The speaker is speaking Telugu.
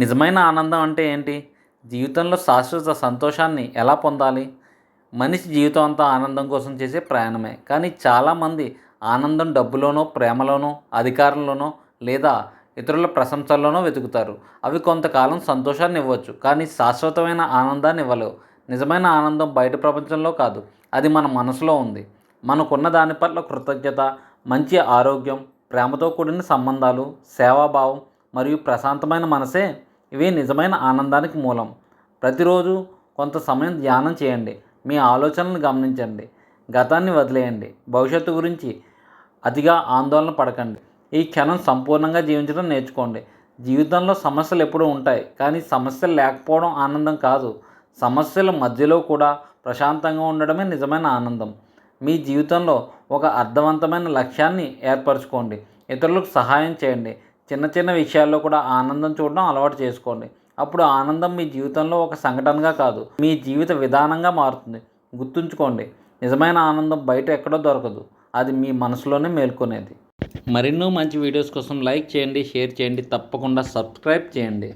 నిజమైన ఆనందం అంటే ఏంటి? జీవితంలో శాశ్వత సంతోషాన్ని ఎలా పొందాలి? మనిషి జీవితం అంతా ఆనందం కోసం చేసే ప్రయాణమే. కానీ చాలామంది ఆనందం డబ్బులోనో, ప్రేమలోనో, అధికారంలోనో లేదా ఇతరుల ప్రశంసల్లోనో వెతుకుతారు. అవి కొంతకాలం సంతోషాన్ని ఇవ్వచ్చు, కానీ శాశ్వతమైన ఆనందాన్ని ఇవ్వలేవు. నిజమైన ఆనందం బయట ప్రపంచంలో కాదు, అది మన మనసులో ఉంది. మనకున్న దాని పట్ల కృతజ్ఞత, మంచి ఆరోగ్యం, ప్రేమతో కూడిన సంబంధాలు, సేవాభావం మరియు ప్రశాంతమైన మనసే ఇవే నిజమైన ఆనందానికి మూలం. ప్రతిరోజు కొంత సమయం ధ్యానం చేయండి. మీ ఆలోచనలను గమనించండి. గతాన్ని వదిలేయండి. భవిష్యత్తు గురించి అతిగా ఆందోళన పడకండి. ఈ క్షణం సంపూర్ణంగా జీవించడం నేర్చుకోండి. జీవితంలో సమస్యలు ఎప్పుడూ ఉంటాయి, కానీ సమస్యలు లేకపోవడం ఆనందం కాదు. సమస్యల మధ్యలో కూడా ప్రశాంతంగా ఉండడమే నిజమైన ఆనందం. మీ జీవితంలో ఒక అర్థవంతమైన లక్ష్యాన్ని ఏర్పరచుకోండి. ఇతరులకు సహాయం చేయండి. చిన్న చిన్న విషయాల్లో కూడా ఆనందం చూడడం అలవాటు చేసుకోండి. అప్పుడు ఆనందం మీ జీవితంలో ఒక సంఘటనగా కాదు, మీ జీవిత విధానంగా మారుతుంది. గుర్తుంచుకోండి, నిజమైన ఆనందం బయట ఎక్కడో దొరకదు, అది మీ మనసులోనే మేల్కొనేది. మరెన్నో మంచి వీడియోస్ కోసం లైక్ చేయండి, షేర్ చేయండి, తప్పకుండా సబ్స్క్రైబ్ చేయండి.